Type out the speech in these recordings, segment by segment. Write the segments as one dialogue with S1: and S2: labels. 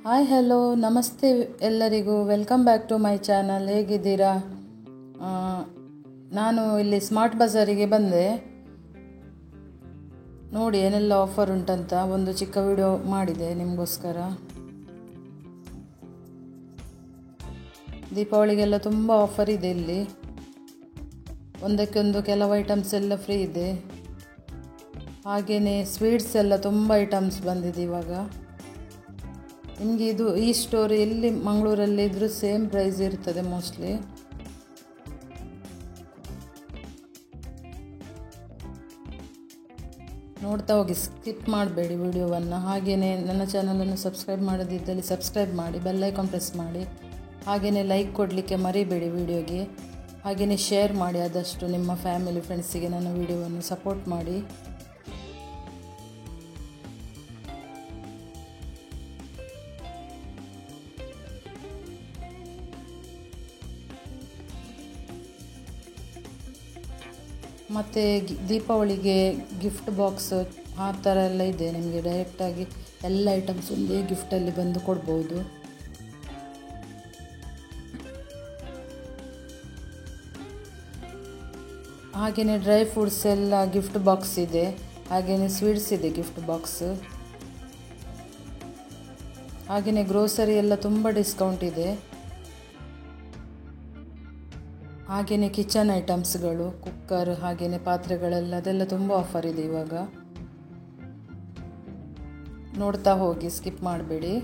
S1: Hi hello ನಮಸ್ತೆ ಎಲ್ಲರಿಗೂ, welcome back to my channel. ಹೇಗಿದ್ದೀರಾ? ನಾನು ಇಲ್ಲಿ ಸ್ಮಾರ್ಟ್ ಬಜಾರಿಗೆ ಬಂದೆ. ನೋಡಿ ಏನೆಲ್ಲ ಆಫರ್ ಉಂಟಂತ ಒಂದು ಚಿಕ್ಕ ವಿಡಿಯೋ ಮಾಡಿದೆ ನಿಮಗೋಸ್ಕರ. ದೀಪಾವಳಿಗೆಲ್ಲ ತುಂಬ ಆಫರ್ ಇದೆ ಇಲ್ಲಿ. ಒಂದಕ್ಕೊಂದು ಕೆಲವು ಐಟಮ್ಸ್ ಎಲ್ಲ ಫ್ರೀ ಇದೆ. ಹಾಗೆಯೇ ಸ್ವೀಟ್ಸ್ ಎಲ್ಲ ತುಂಬ ಐಟಮ್ಸ್ ಬಂದಿದೆ ಇವಾಗ. ನಿಮಗೆ ಈ ಸ್ಟೋರ್ ಎಲ್ಲಿ ಮಂಗಳೂರಲ್ಲಿ ಇದ್ರೂ ಸೇಮ್ ಪ್ರೈಸ್ ಇರ್ತದೆ ಮೋಸ್ಟ್ಲಿ. ನೋಡ್ತಾ ಹೋಗಿ, ಸ್ಕಿಪ್ ಮಾಡಬೇಡಿ ವಿಡಿಯೋವನ್ನು. ಹಾಗೆಯೇ ನನ್ನ ಚಾನಲನ್ನು ಸಬ್ಸ್ಕ್ರೈಬ್ ಮಾಡದಿದ್ದಲ್ಲಿ ಸಬ್ಸ್ಕ್ರೈಬ್ ಮಾಡಿ, ಬೆಲ್ ಐಕಾನ್ ಪ್ರೆಸ್ ಮಾಡಿ. ಹಾಗೆಯೇ ಲೈಕ್ ಕೊಡಲಿಕ್ಕೆ ಮರಿಬೇಡಿ ವಿಡಿಯೋಗೆ. ಹಾಗೆಯೇ ಶೇರ್ ಮಾಡಿ, ಆದಷ್ಟು ನಿಮ್ಮ ಫ್ಯಾಮಿಲಿ ಫ್ರೆಂಡ್ಸಿಗೆ ನನ್ನ ವಿಡಿಯೋವನ್ನು ಸಪೋರ್ಟ್ ಮಾಡಿ. ಮತ್ತು ದೀಪಾವಳಿಗೆ ಗಿಫ್ಟ್ ಬಾಕ್ಸ್ ಆ ಥರ ಎಲ್ಲ ಇದೆ. ನಿಮಗೆ ಡೈರೆಕ್ಟಾಗಿ ಎಲ್ಲ ಐಟಮ್ಸ್ ಒಂದೇ ಗಿಫ್ಟಲ್ಲಿ ಬಂದು ಕೊಡ್ಬೋದು. ಹಾಗೆಯೇ ಡ್ರೈ ಫ್ರೂಟ್ಸ್ ಎಲ್ಲ ಗಿಫ್ಟ್ ಬಾಕ್ಸ್ ಇದೆ. ಹಾಗೆಯೇ ಸ್ವೀಟ್ಸ್ ಇದೆ ಗಿಫ್ಟ್ ಬಾಕ್ಸ್. ಹಾಗೆಯೇ ಗ್ರೋಸರಿ ಎಲ್ಲ ತುಂಬ ಡಿಸ್ಕೌಂಟ್ ಇದೆ. ಹಾಗೆಯೇ ಕಿಚನ್ ಐಟಮ್ಸ್ಗಳು, ಕುಕ್ಕರ್, ಹಾಗೆಯೇ ಪಾತ್ರೆಗಳೆಲ್ಲ ಅದೆಲ್ಲ ತುಂಬ ಆಫರ್ ಇದೆ ಇವಾಗ. ನೋಡ್ತಾ ಹೋಗಿ, ಸ್ಕಿಪ್ ಮಾಡಬೇಡಿ.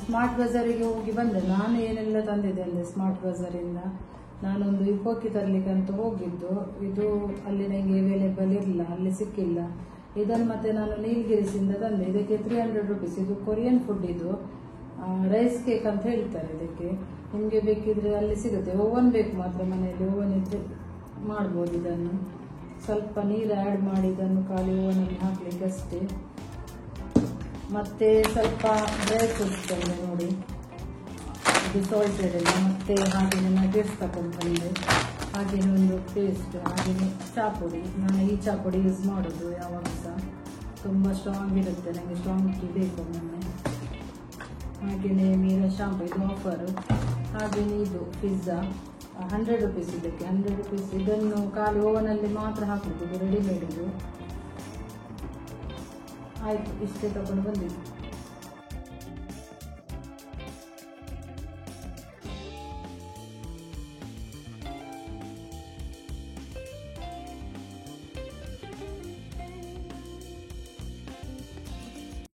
S1: ಸ್ಮಾರ್ಟ್ ಬಜಾರಿಗೆ ಹೋಗಿ ಬಂದೆ. ನಾನು ಏನೆಲ್ಲ ತಂದಿದ್ದೆ ಅಂದರೆ ಸ್ಮಾರ್ಟ್ ಬಜಾರಿಂದ ನಾನೊಂದು ಇಪೋಕಿ ತರಲಿಕ್ಕೆ ಅಂತ ಹೋಗಿದ್ದು. ಇದು ಅಲ್ಲಿ ನನಗೆ ಅವೈಲೇಬಲ್ ಇರಲಿಲ್ಲ, ಅಲ್ಲಿ ಸಿಕ್ಕಿಲ್ಲ. ಇದನ್ನು ಮತ್ತೆ ನಾನು ನೀಲಗಿರಿಸಿಂದ ತಂದೆ. ಇದಕ್ಕೆ 300 ರುಪೀಸ್. ಇದು ಕೊರಿಯನ್ ಫುಡ್. ಇದು ರೈಸ್ ಕೇಕ್ ಅಂತ ಹೇಳ್ತಾರೆ ಇದಕ್ಕೆ. ನಿಮಗೆ ಬೇಕಿದ್ರೆ ಅಲ್ಲಿ ಸಿಗುತ್ತೆ. ಓವನ್ ಬೇಕು ಮಾತ್ರ, ಮನೆಯಲ್ಲಿ ಓವನ್ ಇದ್ರೆ ಮಾಡ್ಬೋದು. ಇದನ್ನು ಸ್ವಲ್ಪ ನೀರು ಆ್ಯಡ್ ಮಾಡಿ ಇದನ್ನು ಖಾಲಿ ಓವನಲ್ಲಿ ಹಾಕ್ಲಿಕ್ಕೆ ಅಷ್ಟೇ. ಮತ್ತೆ ಸ್ವಲ್ಪ ಡ್ರೈ ಫ್ರೂಟ್ಸ್ ತಂದೆ ನೋಡಿ, ಇದು ಸಾಲ್ಟೆಡ್ ಎಲ್ಲ. ಮತ್ತೆ ಹಾಗೆಯೇ ನಗೇಟ್ಸ್ ತಗೊಂಡು ಬಂದೆ, ಹಾಗೆಯೇ ಒಂದು ಪೇಸ್ಟ್, ಹಾಗೆಯೇ ಚಾಪುಡಿ. ನಾನು ಈ ಚಾಪುಡಿ ಯೂಸ್ ಮಾಡೋದು ಯಾವಾಗ ಸಹ. ತುಂಬ ಸ್ಟ್ರಾಂಗ್ ಇರುತ್ತೆ, ನನಗೆ ಸ್ಟ್ರಾಂಗ್ ಟೀ ಬೇಕು ಮೊನ್ನೆ. ಹಾಗೆಯೇ ಮೀರಾ ಶಾಂಪು, ಇದು ಆಫರು. ಹಾಗೆಯೇ ಇದು ಪಿಜ್ಜಾ 100 ರುಪೀಸ್. ಇದಕ್ಕೆ 100 ರುಪೀಸ್. ಇದನ್ನು ಖಾಲಿ ಓವನಲ್ಲಿ ಮಾತ್ರ ಹಾಕಬೇಕು, ಇದು ರೆಡಿಮೇಡ್ ಇದು. ಆಯಿತು, ಇಷ್ಟೇ ತಗೊಂಡು ಬಂದಿದ್ದು.